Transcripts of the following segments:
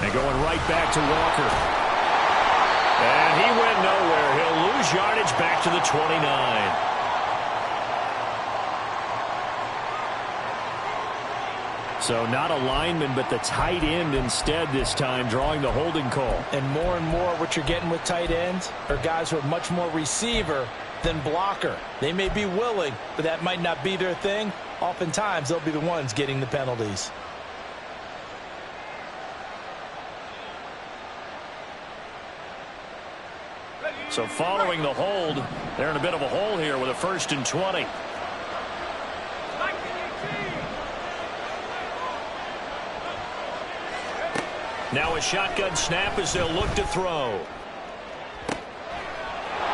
And going right back to Walker. And he went nowhere. He'll lose yardage back to the 29. So not a lineman, but the tight end instead this time, drawing the holding call. And more what you're getting with tight ends are guys who are much more receiver than blocker. They may be willing, but that might not be their thing. Oftentimes, they'll be the ones getting the penalties. So following the hold, they're in a bit of a hole here with a 1st and 20. Now a shotgun snap as they'll look to throw.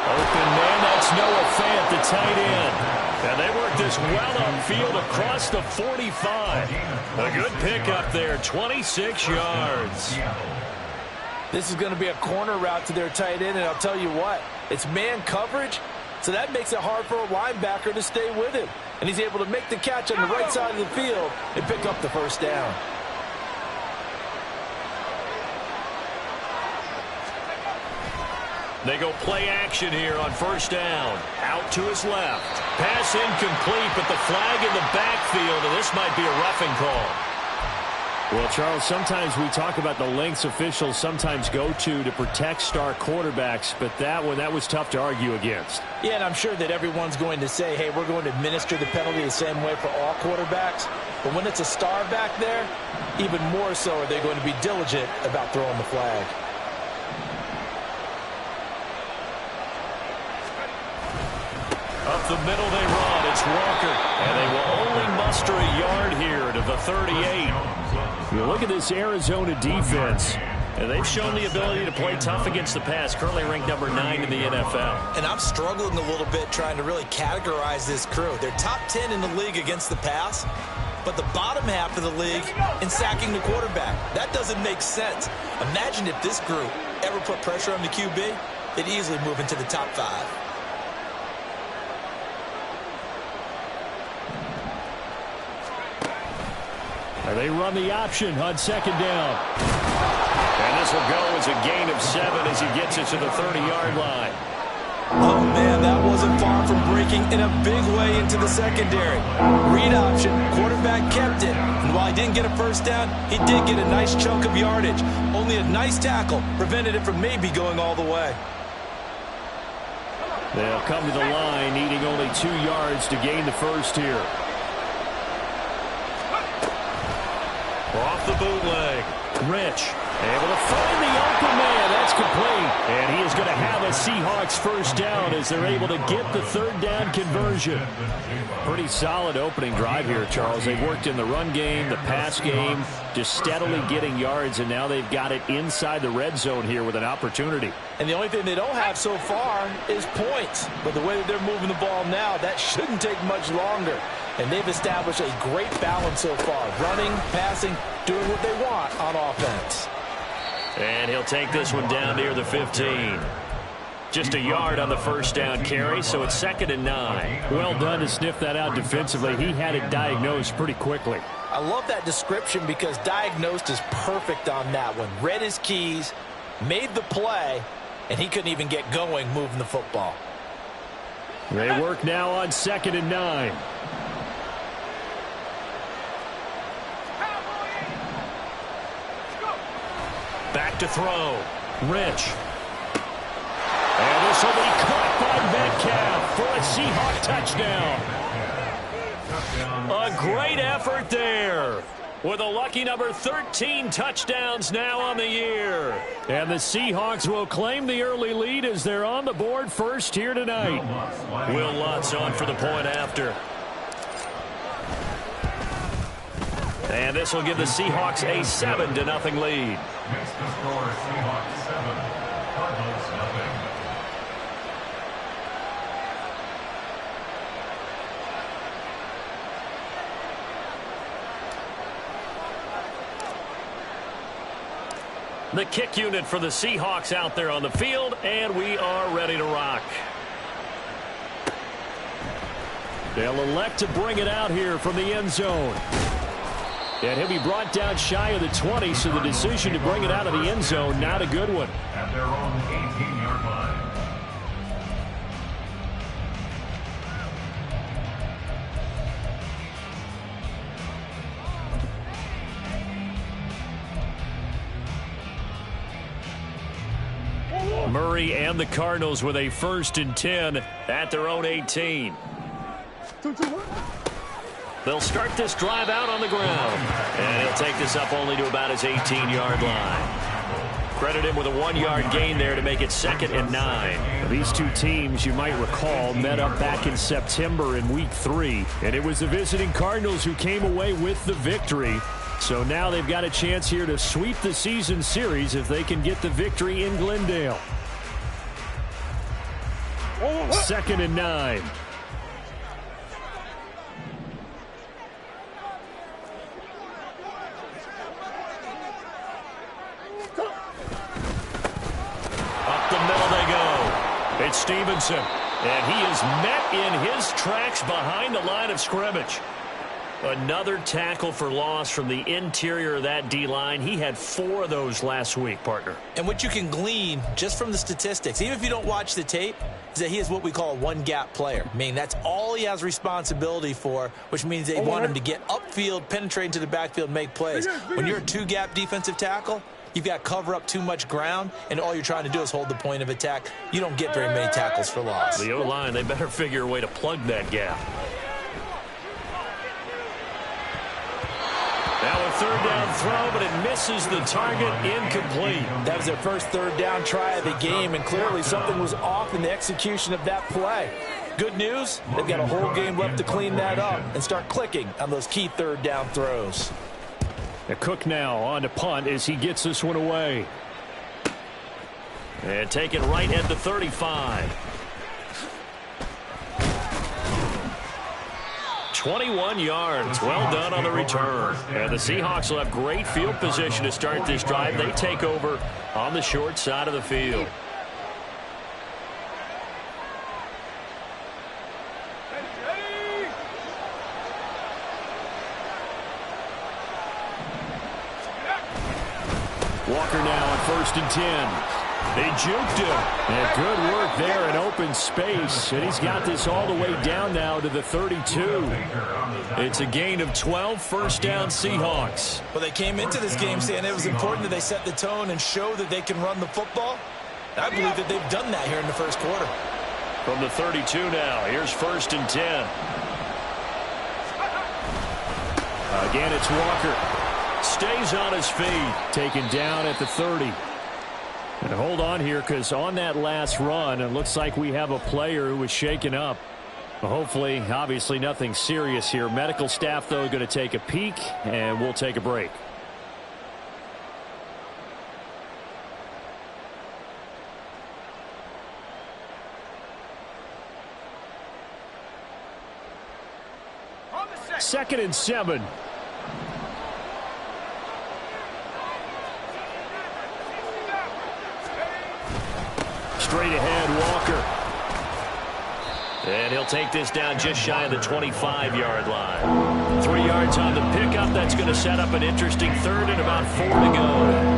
Open man, that's Noah Fant, the tight end. And they work this well upfield across the 45. A good pickup there, 26 yards. This is going to be a corner route to their tight end, and I'll tell you what, it's man coverage, so that makes it hard for a linebacker to stay with him. And he's able to make the catch on the right side of the field and pick up the first down. They go play action here on 1st down. Out to his left. Pass incomplete, but the flag in the backfield, and this might be a roughing call. Well, Charles, sometimes we talk about the lengths officials sometimes go to protect star quarterbacks, but that was tough to argue against. Yeah, and I'm sure that everyone's going to say, hey, we're going to administer the penalty the same way for all quarterbacks. But when it's a star back there, even more so are they going to be diligent about throwing the flag. Up the middle they run. It's Walker. And they will only muster a yard here to the 38. You look at this Arizona defense, and they've shown the ability to play tough against the pass, currently ranked number 9 in the NFL. And I'm struggling a little bit trying to really categorize this crew. They're top 10 in the league against the pass, but the bottom half of the league in sacking the quarterback. That doesn't make sense. Imagine if this group ever put pressure on the QB, they'd easily move into the top 5. And they run the option on 2nd down. And this will go as a gain of 7 as he gets it to the 30-yard line. Oh, man, that wasn't far from breaking in a big way into the secondary. Read option, quarterback kept it. And while he didn't get a first down, he did get a nice chunk of yardage. Only a nice tackle prevented it from maybe going all the way. They'll come to the line, needing only 2 yards to gain the first here. Off the bootleg. Rich able to find the open man. That's complete. And he is going to have a Seahawks first down as they're able to get the 3rd down conversion. Pretty solid opening drive here, Charles. They've worked in the run game, the pass game, just steadily getting yards, and now they've got it inside the red zone here with an opportunity. And the only thing they don't have so far is points. But the way that they're moving the ball now, that shouldn't take much longer. And they've established a great balance so far. Running, passing, doing what they want on offense. And he'll take this one down near the 15. Just a yard on the first down carry, so it's 2nd and 9. Well done to sniff that out defensively. He had it diagnosed pretty quickly. I love that description because diagnosed is perfect on that one. Read his keys, made the play, and he couldn't even get going moving the football. They work now on 2nd and 9. Back to throw. Rich. And this will be caught by Metcalf for a Seahawk touchdown. A great effort there. With a lucky number 13 touchdowns now on the year. And the Seahawks will claim the early lead as they're on the board first here tonight. Will Lutz on for the point after. And this will give the Seahawks a 7-0 lead. Makes the score Seahawks 7, Cardinals 0. The kick unit for the Seahawks out there on the field, and we are ready to rock. They'll elect to bring it out here from the end zone. And he'll be brought down shy of the 20, so the decision to bring it out of the end zone, not a good one. At their own 18-yard line. Murray and the Cardinals with a 1st and 10 at their own 18. They'll start this drive out on the ground. And he'll take this up only to about his 18-yard line. Credit him with a 1-yard gain there to make it 2nd and 9. These two teams, you might recall, met up back in September in Week 3. And it was the visiting Cardinals who came away with the victory. So now they've got a chance here to sweep the season series if they can get the victory in Glendale. 2nd and 9. Up the middle they go. It's Stevenson. And he is met in his tracks behind the line of scrimmage. Another tackle for loss from the interior of that D-line. He had 4 of those last week, partner. And what you can glean just from the statistics, even if you don't watch the tape, is that he is what we call a one-gap player. Meaning that's all he has responsibility for, which means they want him to get upfield, penetrate into the backfield, and make plays. When you're a 2-gap defensive tackle, you've got to cover up too much ground, and all you're trying to do is hold the point of attack. You don't get very many tackles for loss. The O-line, they better figure a way to plug that gap. Now a 3rd down throw, but it misses the target, incomplete. That was their first 3rd down try of the game, and clearly something was off in the execution of that play. Good news, they've got a whole game left to clean that up and start clicking on those key 3rd down throws. Cook now on to punt as he gets this one away. And take it right at the 35. 21 yards. Well done on the return. And the Seahawks will have great field position to start this drive. They take over on the short side of the field. Walker now on 1st and 10. They juked him. And good work there in open space. And he's got this all the way down now to the 32. It's a gain of 12, 1st down Seahawks. Well, they came into this game saying it was important that they set the tone and show that they can run the football. I believe that they've done that here in the 1st quarter. From the 32 now, here's 1st and 10. Again, it's Walker. Stays on his feet. Taken down at the 30. And hold on here, because on that last run, it looks like we have a player who was shaken up. Hopefully, obviously nothing serious here. Medical staff, though, going to take a peek, and we'll take a break. Second and 7. Straight ahead, Walker. And he'll take this down just shy of the 25-yard line. 3 yards on the pickup. That's going to set up an interesting 3rd and about 4 to go.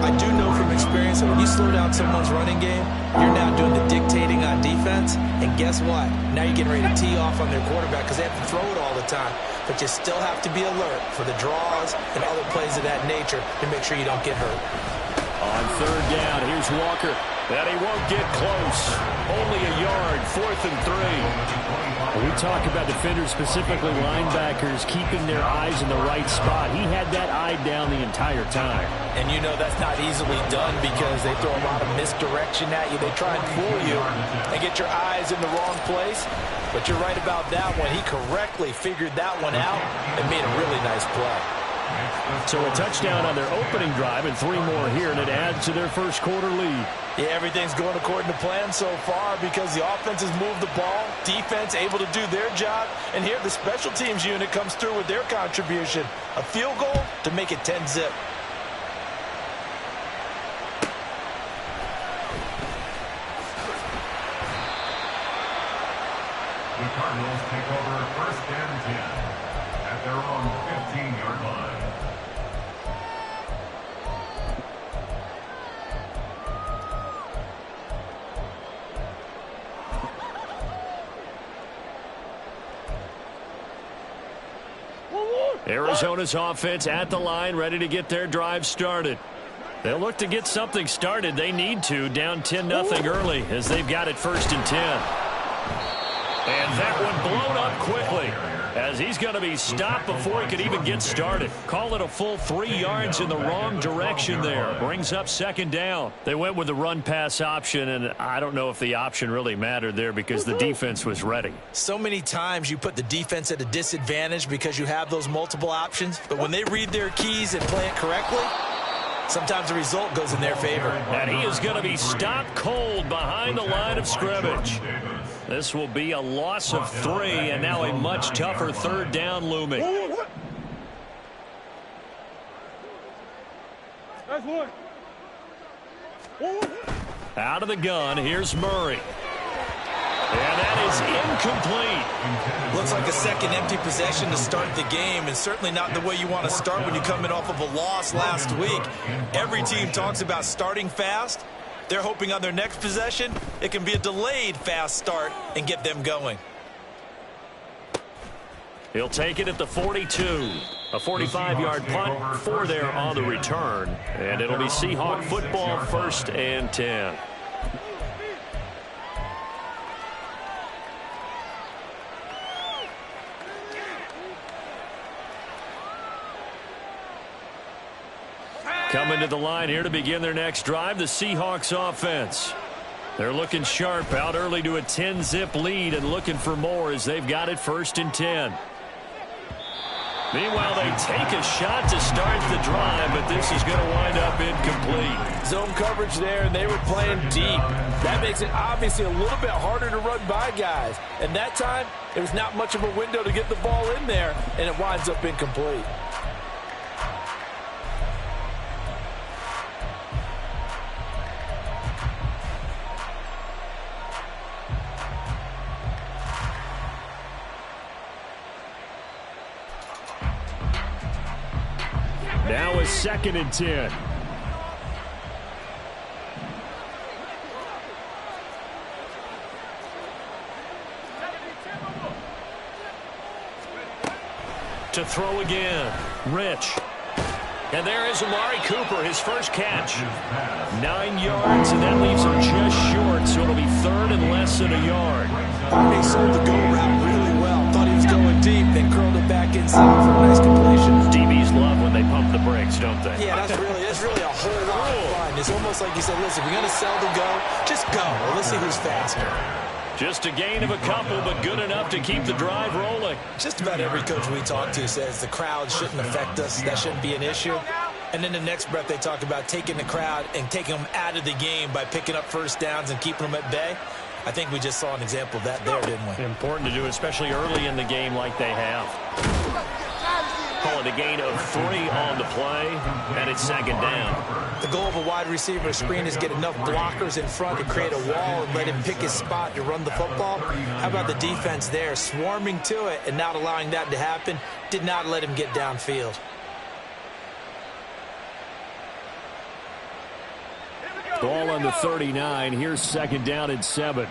I do know from experience that when you slow down someone's running game, you're now doing the dictating on defense. And guess what? Now you're getting ready to tee off on their quarterback because they have to throw it all the time. But you still have to be alert for the draws and other plays of that nature to make sure you don't get hurt. On 3rd down, here's Walker. And he won't get close. Only a yard, 4th and 3. We talk about defenders, specifically linebackers, keeping their eyes in the right spot. He had that eye down the entire time. And you know that's not easily done because they throw a lot of misdirection at you. They try and fool you and get your eyes in the wrong place. But you're right about that one. He correctly figured that one out and made a really nice play. So a touchdown on their opening drive and 3 more here, and it adds to their 1st quarter lead. Yeah, everything's going according to plan so far because the offense has moved the ball, defense able to do their job, and here the special teams unit comes through with their contribution. A field goal to make it 10-zip. The Cardinals take over 1st and 10 at their own 15-yard line. Arizona's offense at the line, ready to get their drive started. They'll look to get something started. They need to, down 10-0 early as they've got it 1st and 10. And that one blown up quickly as he's going to be stopped before he could even get started. Call it a full 3 yards in the wrong direction there. Brings up 2nd down. They went with the run-pass option, and I don't know if the option really mattered there because the defense was ready. So many times you put the defense at a disadvantage because you have those multiple options, but when they read their keys and play it correctly, sometimes the result goes in their favor. And he is going to be stopped cold behind the line of scrimmage. This will be a loss of 3, and now a much tougher 3rd down looming. Out of the gun, here's Murray. And that is incomplete. Looks like a second empty possession to start the game, and certainly not the way you want to start when you're coming off of a loss last week. Every team talks about starting fast. They're hoping on their next possession, it can be a delayed fast start and get them going. He'll take it at the 42. A 45-yard punt for there on the return. And it'll be Seahawk football 1st and 10. Coming to the line here to begin their next drive, the Seahawks offense. They're looking sharp, out early to a 10-zip lead and looking for more as they've got it 1st and 10. Meanwhile, they take a shot to start the drive, but this is going to wind up incomplete. Zone coverage there, and they were playing deep. That makes it obviously a little bit harder to run by guys. And that time, there was not much of a window to get the ball in there, and it winds up incomplete. Now is 2nd and 10. To throw again. Rich. And there is Amari Cooper, his first catch. 9 yards, and that leaves him just short, so it'll be 3rd and less than a yard. He sold the go route really well. Thought he was going deep, then curled it back inside for a nice completion. DBs love when they pump the brakes, don't they? Yeah, that's really a whole lot of fun. It's almost like you said, listen, we're going to sell the go. Just go. Well, let's see who's faster. Just a gain of a couple, but good enough to keep the drive rolling. Just about every coach we talk to says the crowd shouldn't affect us. That shouldn't be an issue. And then the next breath they talk about taking the crowd and taking them out of the game by picking up 1st downs and keeping them at bay. I think we just saw an example of that there, didn't we? Important to do, especially early in the game like they have. Call it a gain of 3 on the play, and it's 2nd down. The goal of a wide receiver screen is get enough blockers in front to create a wall and let him pick his spot to run the football. How about the defense there, swarming to it and not allowing that to happen? Did not let him get downfield. Ball on the 39. Here's 2nd down and 7.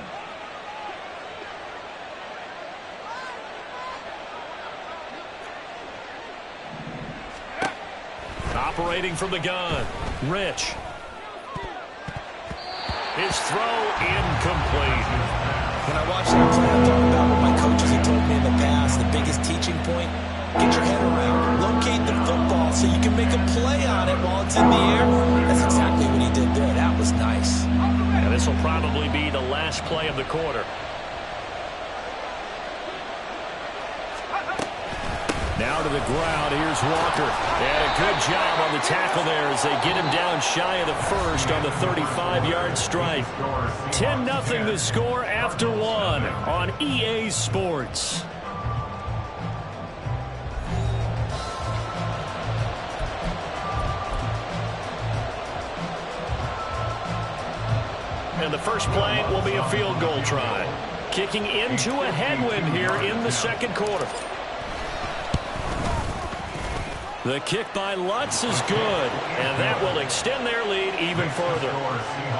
Operating from the gun. Rich. His throw incomplete. When I watch that play, I thought about what my coaches have told me in the past. The biggest teaching point, get your head around. Locate the football so you can make a play on it while it's in the air. That's exactly what he did there. That was nice. And this will probably be the last play of the quarter. Now to the ground, here's Walker. And a good job on the tackle there as they get him down shy of the first on the 35-yard strike. 10-0 the score after 1 on EA Sports. And the first play will be a field goal try. Kicking into a headwind here in the 2nd quarter. The kick by Lutz is good, and that will extend their lead even further.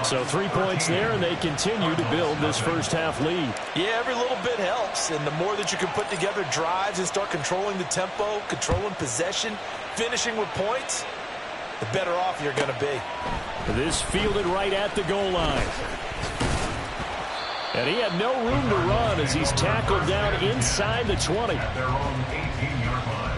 So 3 points there, and they continue to build this first half lead. Yeah, every little bit helps, and the more that you can put together drives and start controlling the tempo, controlling possession, finishing with points, the better off you're going to be. This fielded right at the goal line. And he had no room to run as he's tackled down inside the 20. At their own 18-yard line.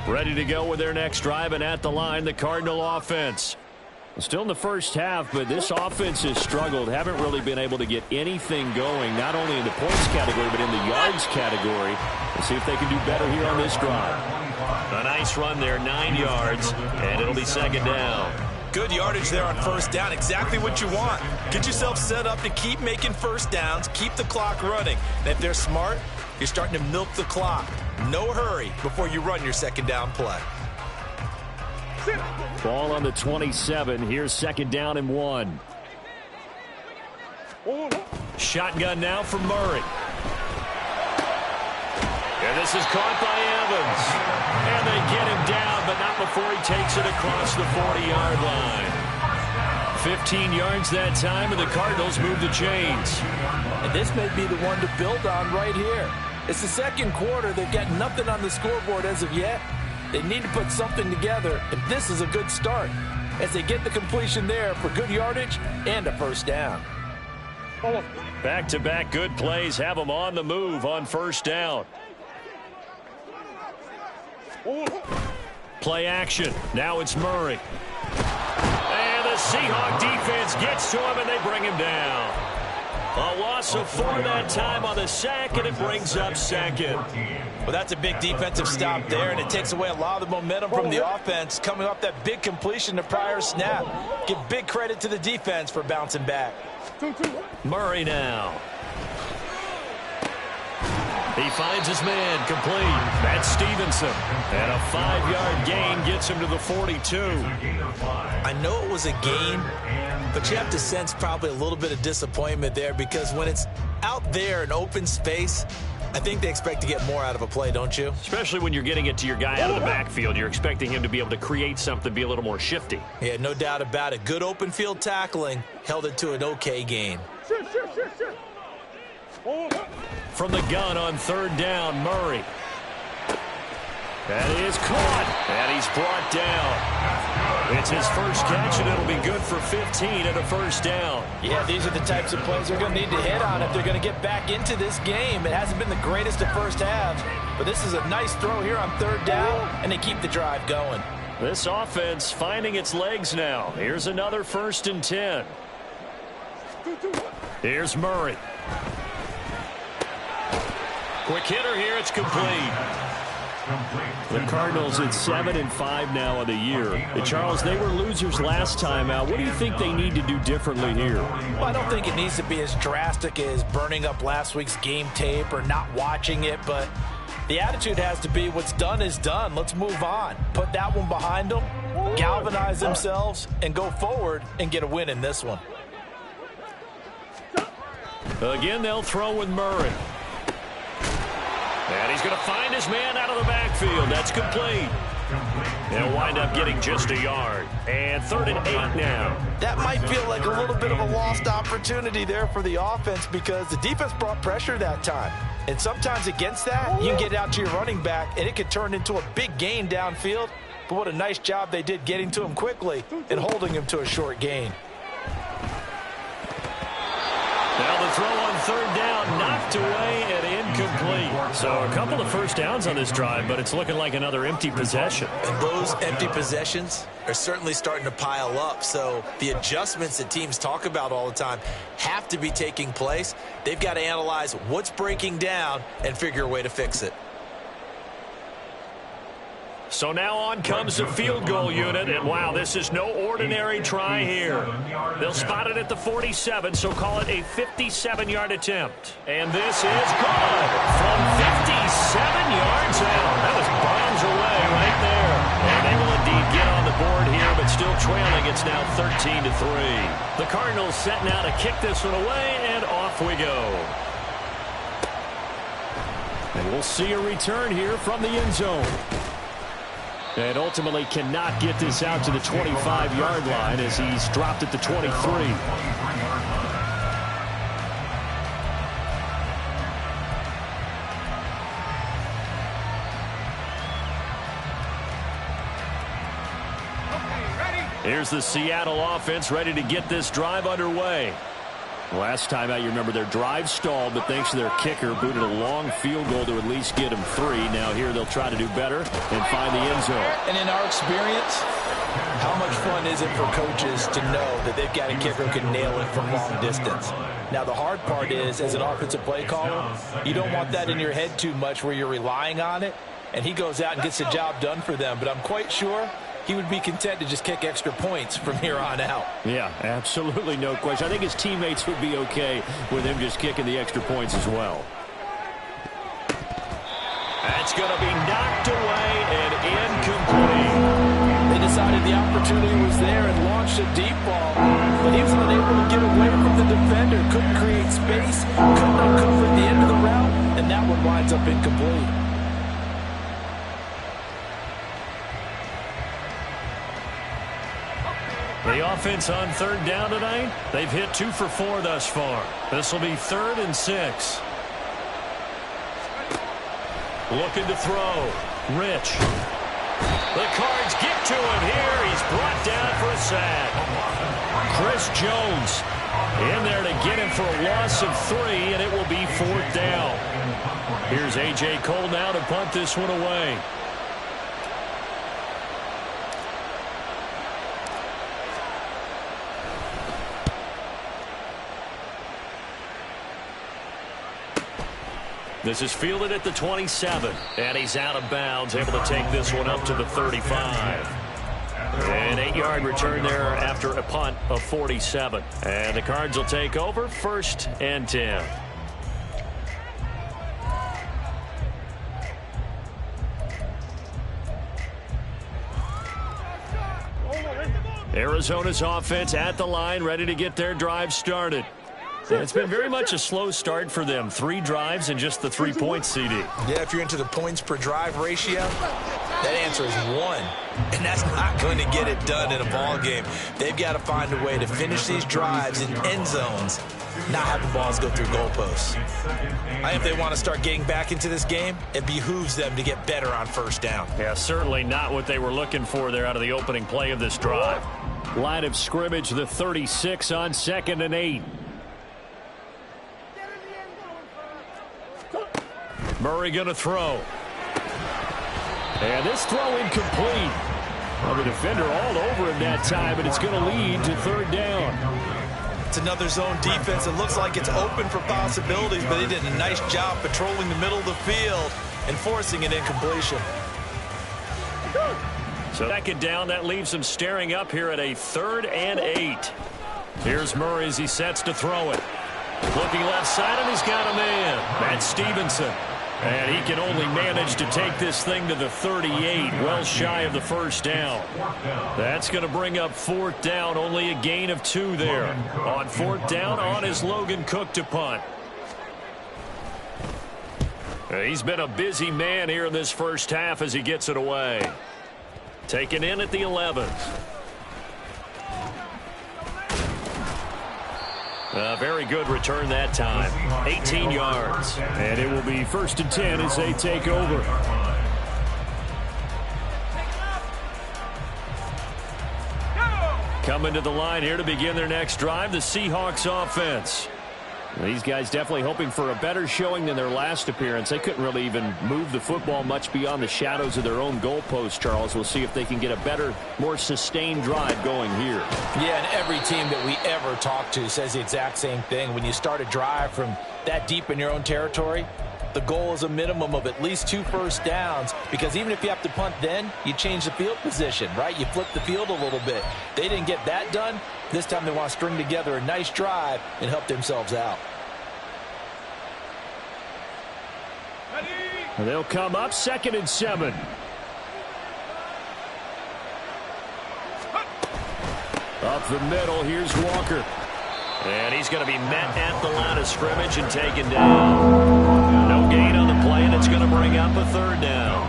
Ready to go with their next drive, and at the line, the Cardinal offense. Still in the first half, but this offense has struggled. Haven't really been able to get anything going, not only in the points category, but in the yards category. Let's see if they can do better here on this drive. A nice run there, 9 yards, and it'll be second down. Good yardage there on first down, exactly what you want. Get yourself set up to keep making first downs, keep the clock running. And if they're smart, you're starting to milk the clock. No hurry before you run your second down play. Ball on the 27. Here's second down and 1. Shotgun now for Murray. And this is caught by Evans. And they get him down, but not before he takes it across the 40-yard line. 15 yards that time, and the Cardinals move the chains. And this may be the one to build on right here. It's the second quarter. They've got nothing on the scoreboard as of yet. They need to put something together, and this is a good start as they get the completion there for good yardage and a first down. Back-to-back good plays have them on the move on first down. Play action. Now it's Murray. And the Seahawk defense gets to him, and they bring him down. A loss of 4 that time on the sack, and it brings up second. Well, that's a big defensive stop there, and it takes away a lot of the momentum from the offense coming off that big completion the prior snap. Give big credit to the defense for bouncing back. Murray now. He finds his man complete. That's Stevenson. And a 5-yard gain gets him to the 42. I know it was a gain, but you have to sense probably a little bit of disappointment there because when it's out there in open space, I think they expect to get more out of a play, don't you? Especially when you're getting it to your guy out of the backfield. You're expecting him to be able to create something, be a little more shifty. Yeah, no doubt about it. Good open field tackling held it to an okay gain. From the gun on third down, Murray. That is caught, and he's brought down. It's his first catch, and it'll be good for 15 and a first down. Yeah, these are the types of plays they're going to need to hit on if they're going to get back into this game. It hasn't been the greatest of first halves, but this is a nice throw here on third down, and they keep the drive going. This offense finding its legs now. Here's another 1st and 10. Here's Murray. Quick hitter here. It's complete. The Cardinals at 7-5 now on the year. And Charles, they were losers last time out. What do you think they need to do differently here? Well, I don't think it needs to be as drastic as burning up last week's game tape or not watching it, but the attitude has to be what's done is done. Let's move on. Put that one behind them, galvanize themselves, and go forward and get a win in this one. Again, they'll throw with Murray. And he's going to find his man out of the backfield. That's complete. They'll wind up getting just a yard. And 3rd and 8 now. That might feel like a little bit of a lost opportunity there for the offense because the defense brought pressure that time. And sometimes against that, you can get out to your running back, and it could turn into a big gain downfield. But what a nice job they did getting to him quickly and holding him to a short gain. Now the throw on third down, knocked away and incomplete. So a couple of first downs on this drive, but it's looking like another empty possession. And those empty possessions are certainly starting to pile up. So the adjustments that teams talk about all the time have to be taking place. They've got to analyze what's breaking down and figure a way to fix it. So now on comes the field goal unit, and wow, this is no ordinary try here. They'll spot it at the 47, so call it a 57-yard attempt. And this is good from 57 yards out. That was bombs away right there. And they will indeed get on the board here, but still trailing. It's now 13-3. The Cardinals set now to kick this one away, and off we go. And we'll see a return here from the end zone. And ultimately cannot get this out to the 25-yard line as he's dropped at the 23. Here's the Seattle offense ready to get this drive underway. Last time out, you remember their drive stalled, but thanks to their kicker, booted a long field goal to at least get them 3. Now here they'll try to do better and find the end zone. And in our experience, how much fun is it for coaches to know that they've got a kicker who can nail it from long distance? Now the hard part is, as an offensive play caller, you don't want that in your head too much where you're relying on it, and he goes out and gets the job done for them. But I'm quite sure he would be content to just kick extra points from here on out. Yeah, absolutely no question. I think his teammates would be okay with him just kicking the extra points as well. That's going to be knocked away and incomplete. They decided the opportunity was there and launched a deep ball, but he was unable to get away from the defender. Couldn't create space, couldn't uncover at the end of the route, and that one winds up incomplete. The offense on third down tonight, they've hit 2 for 4 thus far. This will be 3rd and 6. Looking to throw. Rich. The Cards get to him here. He's brought down for a sack. Chris Jones in there to get him for a loss of 3, and it will be 4th down. Here's A.J. Cole now to punt this one away. This is fielded at the 27, and he's out of bounds, able to take this one up to the 35. An 8-yard return there after a punt of 47. And the Cards will take over 1st and 10. Arizona's offense at the line, ready to get their drive started. It's been very much a slow start for them. 3 drives and just the 3 points, CD. Yeah, if you're into the points per drive ratio, that answer is 1. And that's not going to get it done in a ball game. They've got to find a way to finish these drives in end zones, not have the balls go through goalposts. I think if they want to start getting back into this game, it behooves them to get better on 1st down. Yeah, certainly not what they were looking for there out of the opening play of this drive. Line of scrimmage, the 36 on 2nd and 8. Murray going to throw. And this throw incomplete. Well, the defender all over him that time, and it's going to lead to 3rd down. It's another zone defense. It looks like it's open for possibilities, but they did a nice job patrolling the middle of the field and forcing an incompletion. So 2nd down, that leaves him staring up here at a 3rd and 8. Here's Murray as he sets to throw it. Looking left side, and he's got a man. That's Stevenson. And he can only manage to take this thing to the 38, well shy of the 1st down. That's going to bring up 4th down, only a gain of 2 there. On 4th down, on is Logan Cook to punt. He's been a busy man here in this first half as he gets it away. Taken in at the 11th. A very good return that time. 18 yards. And it will be 1st and 10 as they take over. Coming to the line here to begin their next drive, the Seahawks offense. These guys definitely hoping for a better showing than their last appearance. They couldn't really even move the football much beyond the shadows of their own goalpost, Charles. We'll see if they can get a better, more sustained drive going here. Yeah, and every team that we ever talk to says the exact same thing. When you start a drive from that deep in your own territory, the goal is a minimum of at least 2 first downs, because even if you have to punt then, you change the field position, right? You flip the field a little bit. They didn't get that done. This time they want to string together a nice drive and help themselves out. They'll come up 2nd and 7. Up the middle, here's Walker. And he's going to be met at the line of scrimmage and taken down. No gain on the play, and it's going to bring up a third down.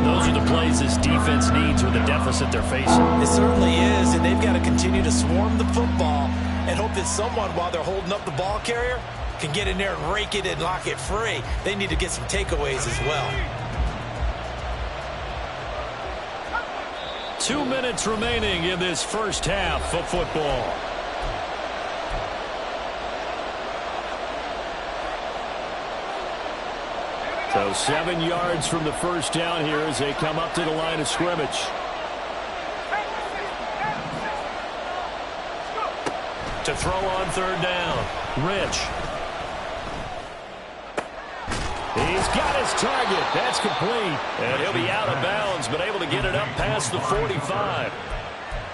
Those are the plays this defense needs with the deficit they're facing. It certainly is, and they've got to continue to swarm the football and hope that someone, while they're holding up the ball carrier, can get in there and rake it and lock it free. They need to get some takeaways as well. 2 minutes remaining in this first half of football. So 7 yards from the first down here as they come up to the line of scrimmage. To throw on third down, Rich. He's got his target. That's complete. And he'll be out of bounds, but able to get it up past the 45.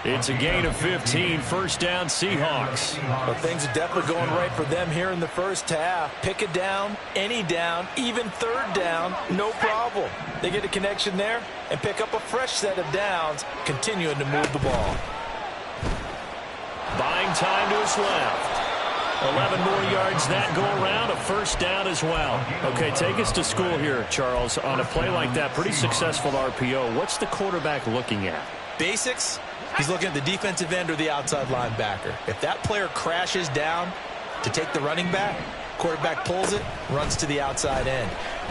It's a gain of 15, first down Seahawks. Well, things are definitely going right for them here in the first half. Pick a down, any down, even third down, no problem. They get a connection there and pick up a fresh set of downs, continuing to move the ball. Buying time to his left. 11 more yards that go around, a first down as well. Okay, take us to school here, Charles. On a play like that, pretty successful RPO. What's the quarterback looking at? Basics. He's looking at the defensive end or the outside linebacker. If that player crashes down to take the running back, quarterback pulls it, runs to the outside end.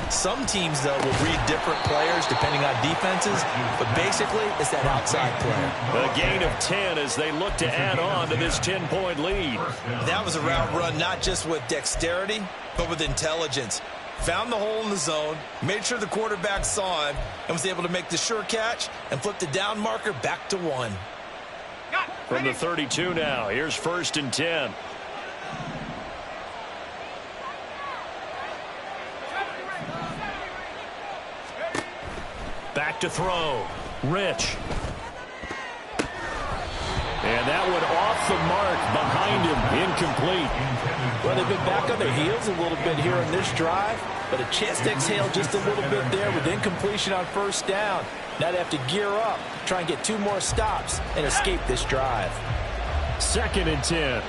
Some teams, though, will read different players depending on defenses, but basically it's that outside player. A gain of 10 as they look to add on to this 10-point lead. That was a route run not just with dexterity, but with intelligence. Found the hole in the zone, made sure the quarterback saw him, and was able to make the sure catch and flip the down marker back to 1. From the 32 now, here's first and 10. Back to throw. Rich. And that one off the mark behind him. Incomplete. Well, they've been back on their heels a little bit here in this drive, but a chance to exhale just a little bit there with incompletion on first down. Now they have to gear up, try and get 2 more stops, and escape this drive. Second and 10.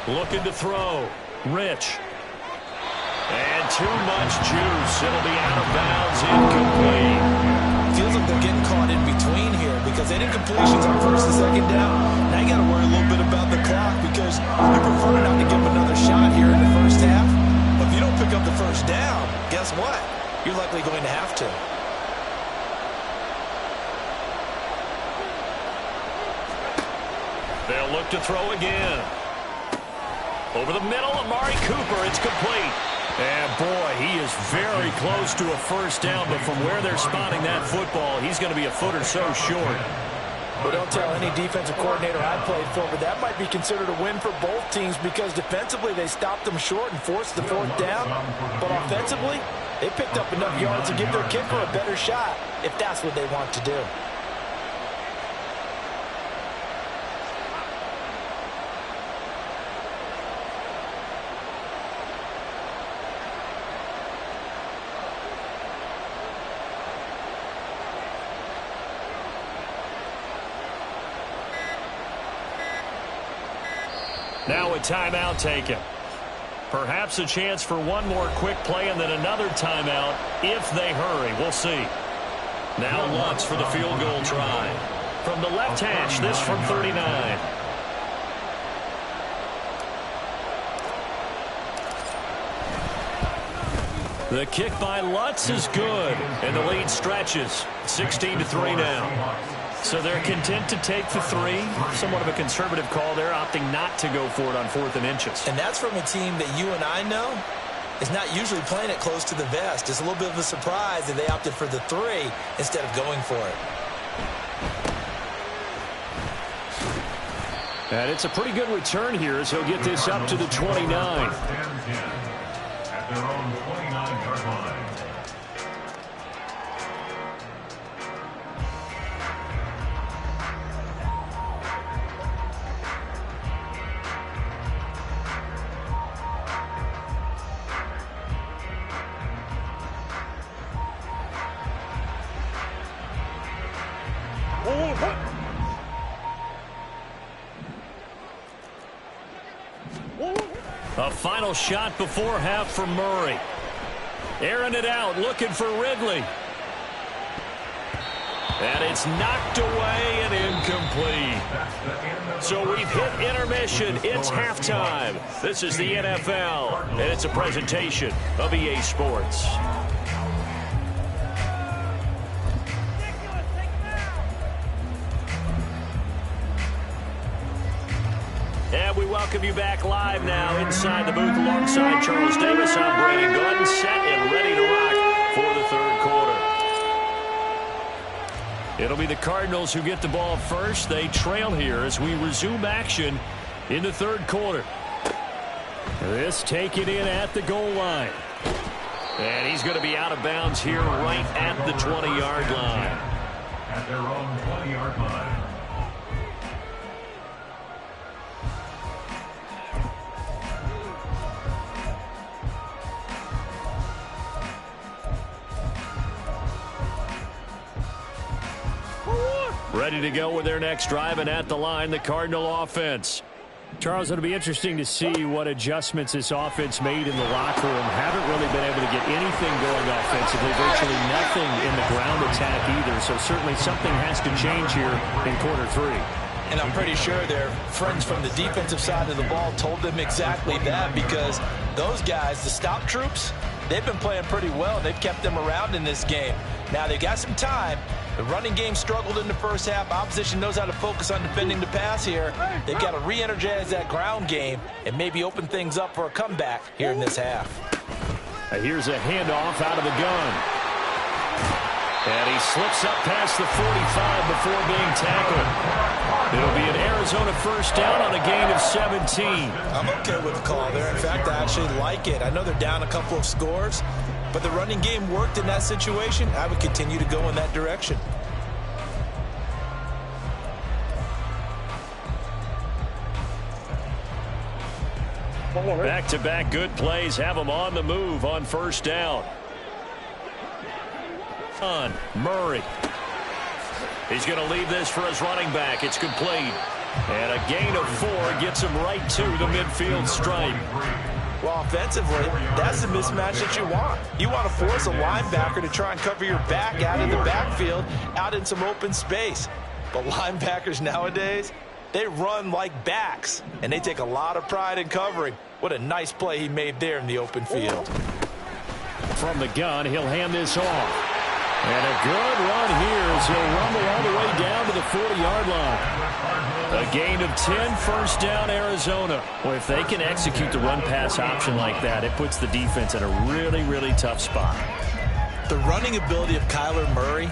Looking to throw. Rich. And too much juice. It'll be out of bounds, incomplete. Feels like they're getting caught in between here because they had incompletions on first and second down. Now you got to worry a little bit about the clock because you prefer not to give them another shot here in the first half. But if you don't pick up the first down, guess what? You're likely going to have to. They'll look to throw again. Over the middle, Amari Cooper. It's complete. And, boy, he is very close to a first down, but from where they're spotting that football, he's going to be a foot or so short. Well, don't tell any defensive coordinator I played for, but that might be considered a win for both teams because defensively they stopped them short and forced the fourth down. But offensively, they picked up enough yards to give their kicker a better shot if that's what they want to do. Now a timeout taken. Perhaps a chance for one more quick play and then another timeout if they hurry. We'll see. Now Lutz for the field goal try. From the left hash, this from 39. The kick by Lutz is good, and the lead stretches. 16-3 now. So they're content to take the 3. Somewhat of a conservative call there, opting not to go for it on 4th and inches. And that's from a team that you and I know is not usually playing it close to the vest. It's a little bit of a surprise that they opted for the 3 instead of going for it. And it's a pretty good return here as he'll get this up to the 29. At their own 29-yard line. A final shot before half for Murray. Airing it out, looking for Ridley. And it's knocked away and incomplete. So we've hit intermission. It's halftime. This is the NFL, and it's a presentation of EA Sports. And we welcome you back live now inside the booth alongside Charles Davis. I'm Brandon Gordon, set and ready to rock for the third quarter. It'll be the Cardinals who get the ball first. They trail here as we resume action in the third quarter. This taken in at the goal line. And he's going to be out of bounds here right at the 20-yard line. At their own 20-yard line. Ready to go with their next drive, and at the line, the Cardinal offense. Charles, it'll be interesting to see what adjustments this offense made in the locker room. Haven't really been able to get anything going offensively, virtually nothing in the ground attack either. So certainly something has to change here in quarter three. And I'm pretty sure their friends from the defensive side of the ball told them exactly that, because those guys, the stop troops, they've been playing pretty well. They've kept them around in this game. Now they've got some time. The running game struggled in the first half. Opposition knows how to focus on defending the pass here. They've got to re-energize that ground game and maybe open things up for a comeback here in this half. Here's a handoff out of the gun. And he slips up past the 45 before being tackled. It'll be an Arizona first down on a gain of 17. I'm okay with the call there. In fact, I actually like it. I know they're down a couple of scores, but the running game worked in that situation. I would continue to go in that direction. Back-to-back good plays have them on the move on first down. On Murray. He's going to leave this for his running back. It's complete. And a gain of 4 gets him right to the midfield stripe. Well, offensively, that's the mismatch that you want. You want to force a linebacker to try and cover your back out in the backfield, out in some open space. But linebackers nowadays, they run like backs, and they take a lot of pride in covering. What a nice play he made there in the open field. From the gun, he'll hand this off. And a good run here as he'll rumble all the way down to the 40-yard line. A gain of 10, first down, Arizona. Well, if they can execute the run-pass option like that, it puts the defense in a really, really tough spot. The running ability of Kyler Murray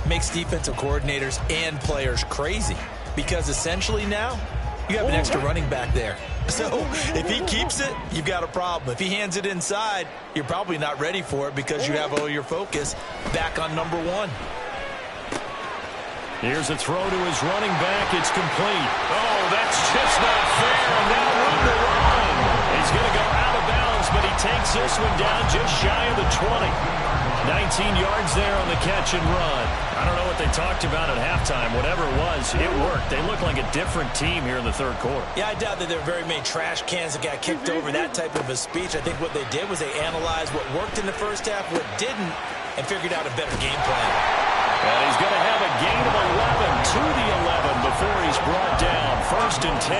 makes defensive coordinators and players crazy, because essentially now you have an extra running back there. So if he keeps it, you've got a problem. If he hands it inside, you're probably not ready for it because you have all your focus back on number 1. Here's a throw to his running back. It's complete. Oh, that's just not fair. And now room to run. He's going to go out of bounds, but he takes this one down just shy of the 20. 19 yards there on the catch and run. I don't know what they talked about at halftime. Whatever it was, it worked. They look like a different team here in the third quarter. Yeah, I doubt that there were very many trash cans that got kicked over, that type of a speech. I think what they did was they analyzed what worked in the first half, what didn't, and figured out a better game plan. And he's going to have a gain of 11 to the 11 before he's brought down. First and 10.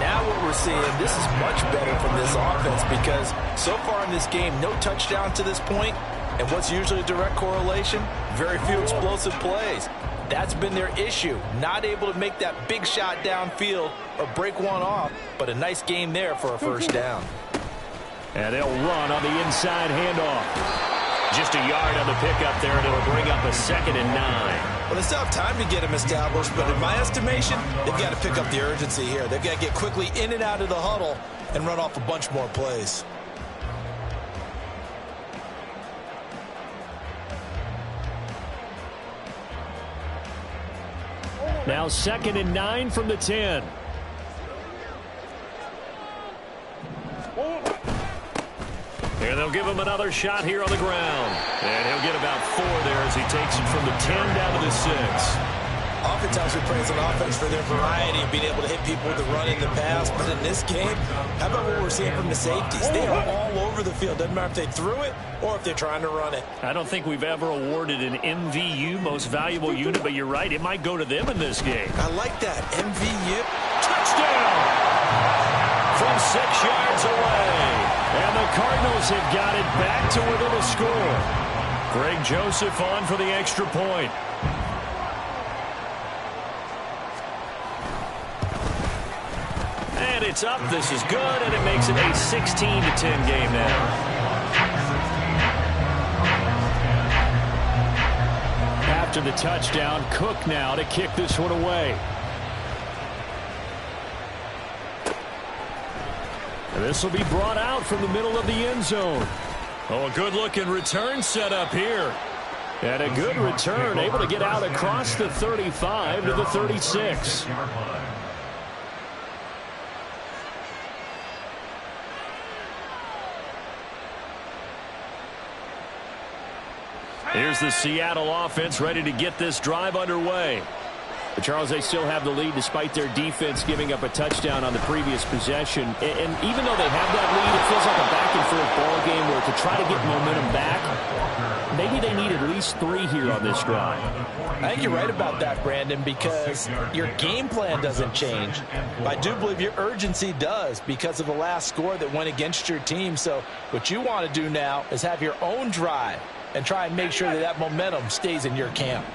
Now what we're seeing, this is much better from this offense, because so far in this game, no touchdowns to this point, and what's usually a direct correlation? Very few explosive plays. That's been their issue, not able to make that big shot downfield or break one off, but a nice game there for a first down. And they'll run on the inside handoff. Just a yard on the pickup there, and it'll bring up a 2nd and 9. Well, they still have time to get him established, but in my estimation, they've got to pick up the urgency here. They've got to get quickly in and out of the huddle and run off a bunch more plays. Now 2nd and 9 from the 10. And they'll They'll give him another shot here on the ground. And he'll get about 4 there as he takes it from the 10 down to the 6. Oftentimes we praise an offense for their variety of being able to hit people with the run in the pass. But in this game, how about what we're seeing from the safeties? They are all over the field. Doesn't matter if they threw it or if they're trying to run it. I don't think we've ever awarded an MVU, most valuable unit, but you're right. It might go to them in this game. I like that. MVU. Touchdown! From 6 yards away. And the Cardinals have got it back to within a score. Greg Joseph on for the extra point. And it's up. This is good, and it makes it a 16-10 game now. After the touchdown, Cook now to kick this one away. And this will be brought out from the middle of the end zone. Oh, a good-looking return set up here. And a good return, able to get out across the 35 to the 36. Here's the Seattle offense ready to get this drive underway. But Charles, they still have the lead despite their defense giving up a touchdown on the previous possession. And even though they have that lead, it feels like a back-and-forth ball game where to try to get momentum back, maybe they need at least 3 here on this drive. I think you're right about that, Brandon, because your game plan doesn't change. I do believe your urgency does because of the last score that went against your team. So what you want to do now is have your own drive and try and make sure that that momentum stays in your camp.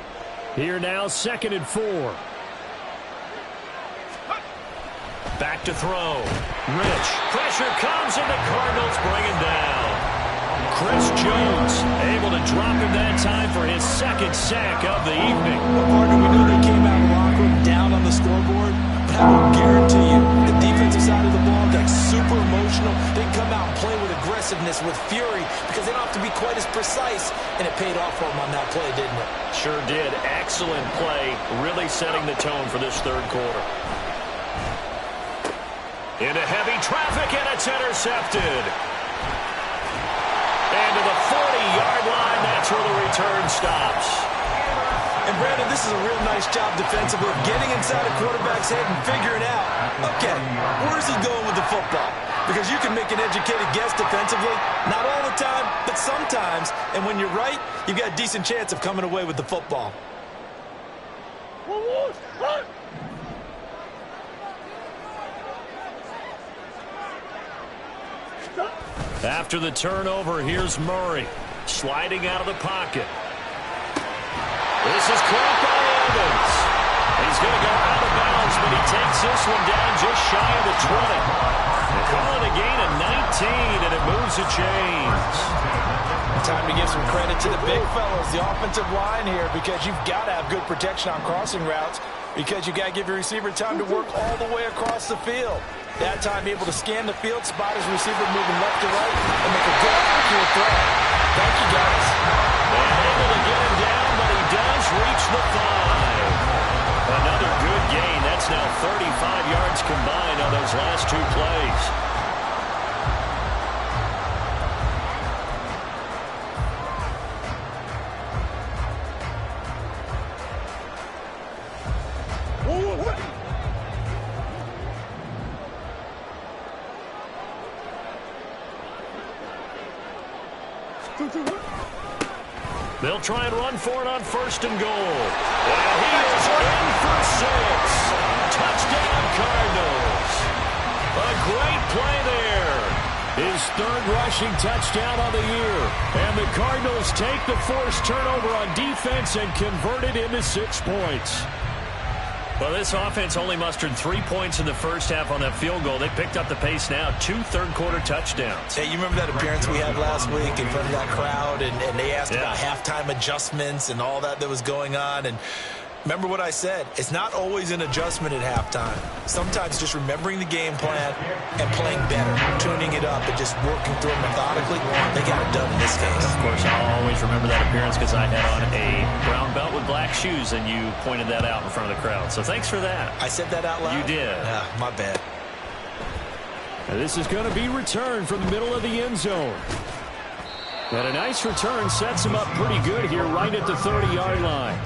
Here now, 2nd and 4. Back to throw. Rich. Pressure comes, and the Cardinals bring him down. Chris Jones able to drop him that time for his 2nd sack of the evening. Well, partner, we know they came out of the locker room down on the scoreboard, but I will guarantee you the defensive side of the ball got super emotional. They come out and play with aggressiveness, with fury, because they don't have to be quite as precise, and it paid off for them on that play, didn't it? Sure did. Excellent play, really setting the tone for this 3rd quarter. Into heavy traffic, and it's intercepted. And to the 40-yard line, that's where the return stops. And, Brandon, this is a real nice job defensively of getting inside a quarterback's head and figuring out, okay, where's he going with the football? Because you can make an educated guess defensively, not all the time, but sometimes. And when you're right, you've got a decent chance of coming away with the football. After the turnover, here's Murray sliding out of the pocket. This is caught by Evans. He's going to go out of bounds, but he takes this one down just shy of the 20. They call it a gain of 19, and it moves the chains. Time to give some credit to the big fellas, the offensive line here, because you've got to have good protection on crossing routes, because you've got to give your receiver time to work all the way across the field. That time able to scan the field, spot his receiver moving left to right, and make a good, accurate throw. Thank you, guys. They're able to get him down, but he does reach the 5. Another good gain. That's now 35 yards combined on those last 2 plays. They'll try and run for it on 1st and goal. And he is in for 6. Touchdown, Cardinals. A great play there. His 3rd rushing touchdown on the year. And the Cardinals take the forced turnover on defense and convert it into 6 points. Well, this offense only mustered 3 points in the first half on that field goal. They picked up the pace now. 2 third-quarter touchdowns. Hey, you remember that appearance we had last week in front of that crowd, and they asked about halftime adjustments and all that was going on, and remember what I said. It's not always an adjustment at halftime. Sometimes just remembering the game plan and playing better, tuning it up and just working through it methodically. They got it done in this case. Of course, I'll always remember that appearance because I had on a brown belt with black shoes, and you pointed that out in front of the crowd. So thanks for that. I said that out loud? You did. Yeah, my bad. And this is going to be returned from the middle of the end zone. And a nice return sets him up pretty good here right at the 30-yard line.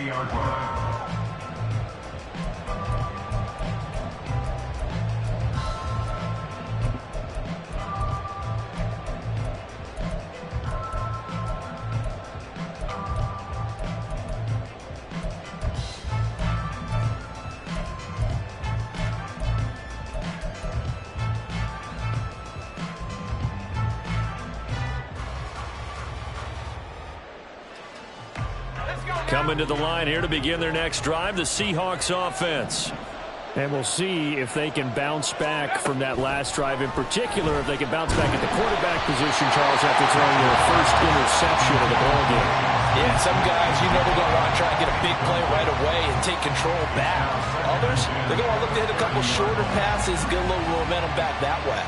Yard line. Coming to the line here to begin their next drive, the Seahawks offense. And we'll see if they can bounce back from that last drive in particular, if they can bounce back at the quarterback position, Charles, after throwing their first interception of the ballgame. Yeah, some guys, they're going to want to try and get a big play right away and take control back. Others, they're going to look to hit a couple shorter passes, get a little momentum back that way.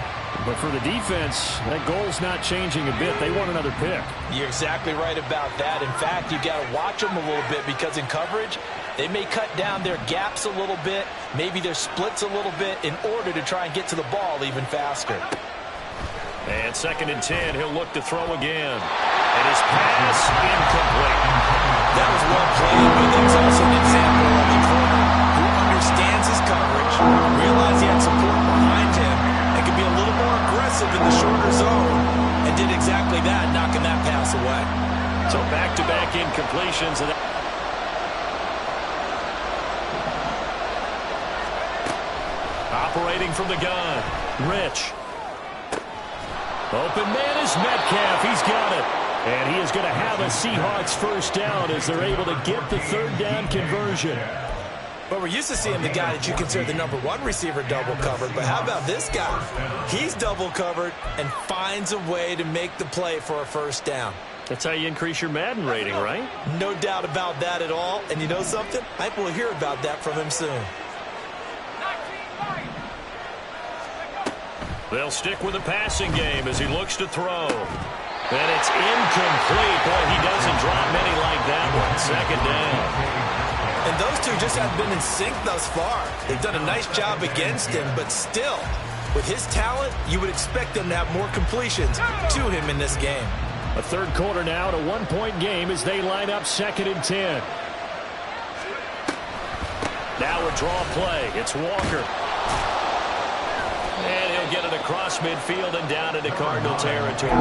But for the defense, that goal's not changing a bit. They want another pick. You're exactly right about that. In fact, you got to watch them a little bit because in coverage, they may cut down their gaps a little bit, maybe their splits a little bit in order to try and get to the ball even faster. And 2nd and 10, he'll look to throw again. And his pass incomplete. That was well played, but it's also an example of a corner who understands his coverage, realized he had support behind him, and can be a little more aggressive in the shorter zone, and did exactly that, knocking that pass away. So back-to-back motions. And operating from the gun, Rich. Open man is Metcalf. He's got it. And he is going to have a Seahawks first down as they're able to get the third down conversion. Well, we're used to seeing the guy that you consider the #1 receiver double covered, but how about this guy? He's double covered and finds a way to make the play for a first down. That's how you increase your Madden rating, right? No doubt about that at all. And you know something? I think we'll hear about that from him soon. They'll stick with the passing game as he looks to throw. And it's incomplete. Boy, he doesn't drop many like that one. Second down. And those two just haven't been in sync thus far. They've done a nice job against him, but still, with his talent, you would expect them to have more completions to him in this game. A third quarter now, and a one-point game as they line up 2nd and 10. Now a draw play. It's Walker. And he'll get it across midfield and down into Cardinal territory.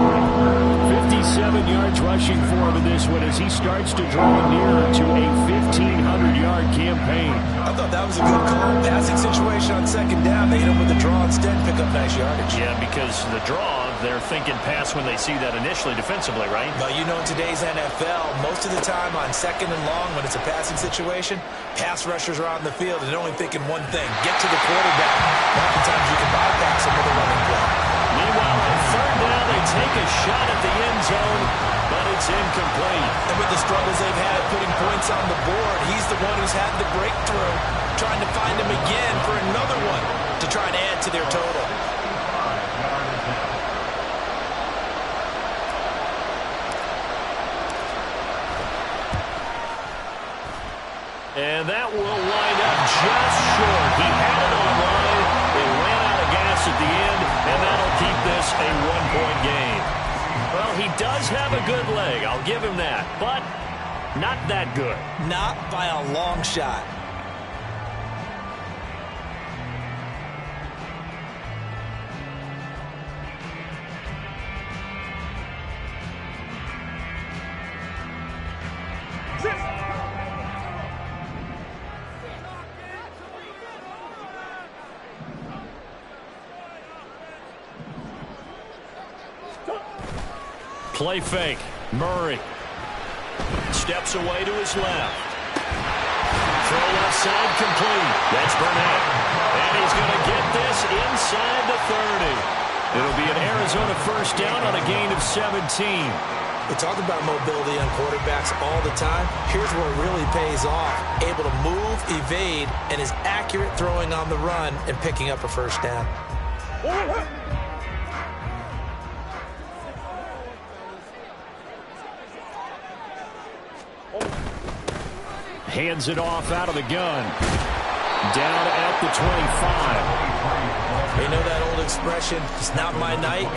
57 yards rushing for him in this one as he starts to draw nearer to a 1,500-yard campaign. I thought that was a good call. Passing situation on 2nd down. They hit him with the draw instead and pick up nice yardage. Yeah, because the draw, they're thinking pass when they see that initially defensively, right? Well, you know, in today's NFL, most of the time on 2nd and long when it's a passing situation, pass rushers are out in the field and they're only thinking one thing, get to the quarterback. Oftentimes you can bypass him with a running play. Meanwhile, on 3rd down, they take a shot at the end zone, but it's incomplete. And with the struggles they've had putting points on the board, he's the one who's had the breakthrough, trying to find him again for another one to try and add to their total. And that will wind up just short. He had it on line. They ran out of gas at the end, and that'll keep this a one-point game. Well, he does have a good leg. I'll give him that. But not that good. Not by a long shot. Play fake. Murray steps away to his left. Throw left side complete. That's Burnett. And he's going to get this inside the 30. It'll be an Arizona first down on a gain of 17. We talk about mobility on quarterbacks all the time. Here's where it really pays off. Able to move, evade, and is accurate throwing on the run and picking up a first down. Hands it off out of the gun. Down at the 25. You know that old expression, it's not my night?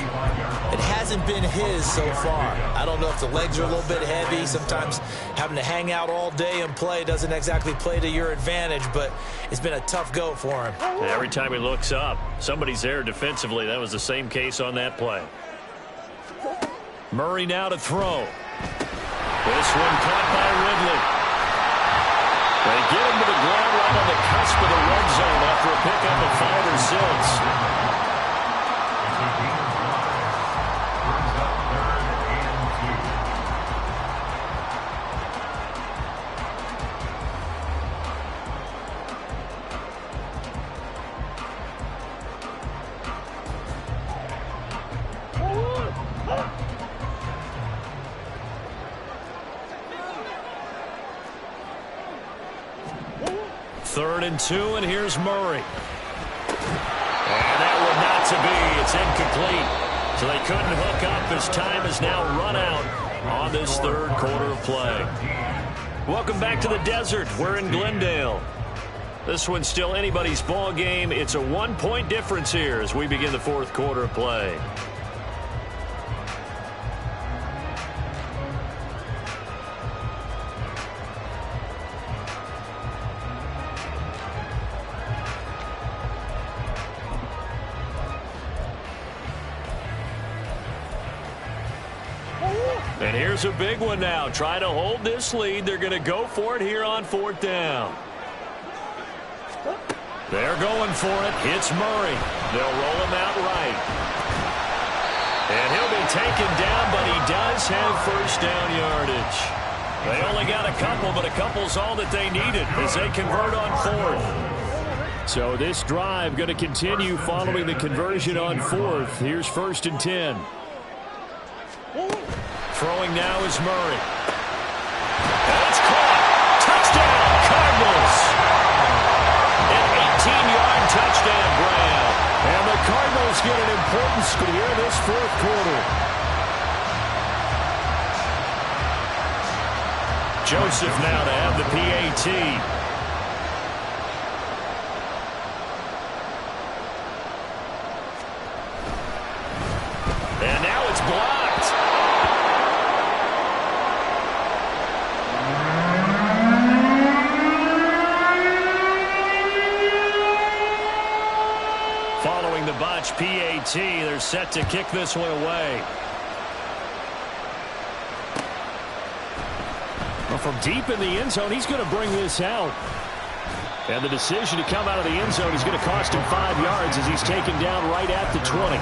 It hasn't been his so far. I don't know if the legs are a little bit heavy. Sometimes having to hang out all day and play doesn't exactly play to your advantage, but it's been a tough go for him. Every time he looks up, somebody's there defensively. That was the same case on that play. Murray now to throw. This one caught by Ridley. They get him to the ground right on the cusp of the red zone after a pickup of 5 or 6. Third and 2, and here's Murray. And that one not to be. It's incomplete. So they couldn't hook up as time is now run out on this third quarter of play. Welcome back to the desert. We're in Glendale. This one's still anybody's ball game. It's a 1-point difference here as we begin the fourth quarter of play. And here Here's a big one now. Trying to hold this lead. They're going to go for it here on 4th down. They're going for it. Hits Murray. They'll roll him out right. And he'll be taken down, but he does have first down yardage. They only got a couple, but a couple's all that they needed as they convert on 4th. So this drive going to continue following the conversion on 4th. Here's 1st and 10. Throwing now is Murray. And it's caught. Touchdown, Cardinals. An 18-yard touchdown grab. And the Cardinals get an important score here this 4th quarter. Joseph now to have the PAT. And now it's blocked. Following the botch PAT, they're set to kick this one away. Well, from deep in the end zone, he's going to bring this out. And the decision to come out of the end zone is going to cost him 5 yards as he's taken down right at the 20.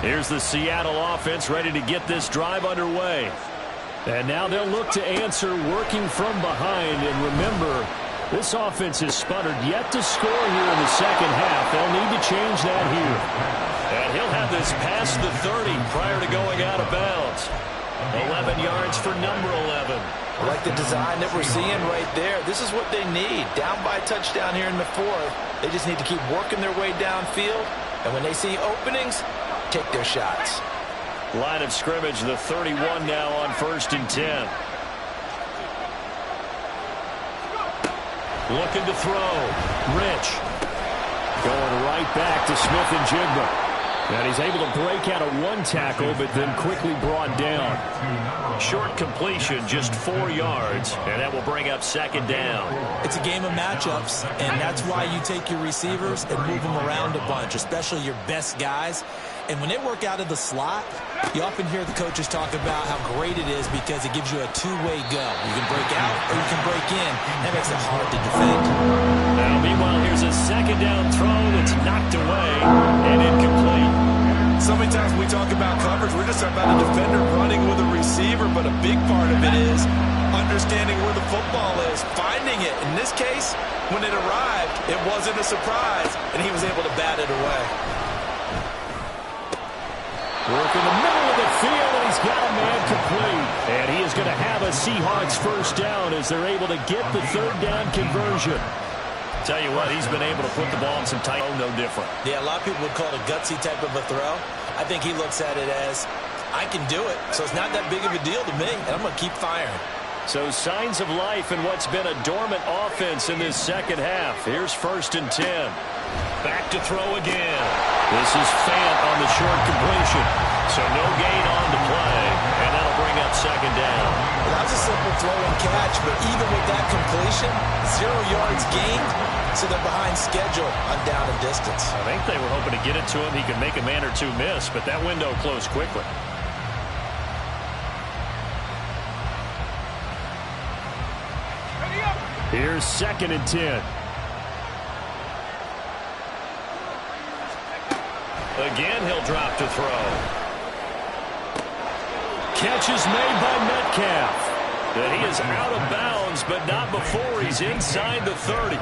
Here's the Seattle offense ready to get this drive underway. And now they'll look to answer working from behind. And remember, this offense has sputtered yet to score here in the second half. They'll need to change that here. And he'll have this past the 30 prior to going out of bounds. 11 yards for number 11. I like the design that we're seeing right there. This is what they need. Down by a touchdown here in the 4th. They just need to keep working their way downfield. And when they see openings, take their shots. Line of scrimmage, the 31 now on 1st and 10. Looking to throw. Rich. Going right back to Smith and Jigba. And he's able to break out of one tackle, but then quickly brought down. Short completion, just 4 yards, and that will bring up 2nd down. It's a game of matchups, and that's why you take your receivers and move them around a bunch, especially your best guys. And when they work out of the slot, you often hear the coaches talk about how great it is because it gives you a two-way go. You can break out or you can break in. That makes it hard to defend. Now, meanwhile, here's a 2nd down throw that's knocked away and incomplete. So many times when we talk about coverage, we're just talking about a defender running with a receiver, but a big part of it is understanding where the football is, finding it. In this case, when it arrived, it wasn't a surprise, and he was able to bat it away. Work in the middle of the field, and he's got a man complete. And he is going to have a Seahawks first down as they're able to get the 3rd down conversion. Tell you what, he's been able to put the ball in some tight, no different. Yeah, a lot of people would call it a gutsy type of a throw. I think he looks at it as, I can do it, so it's not that big of a deal to me, and I'm going to keep firing. So signs of life in what's been a dormant offense in this second half. Here's 1st and 10. Back to throw again. This is Fant on the short completion. So no gain on to play, and that'll bring up 2nd down. Well, that was a simple throw and catch, but even with that completion, 0 yards gained, so they're behind schedule on down and distance. I think they were hoping to get it to him. He could make a man or two miss, but that window closed quickly. Here's 2nd and 10. Again, he'll drop to throw. Catch is made by Metcalf. And he is out of bounds, but not before he's inside the 30.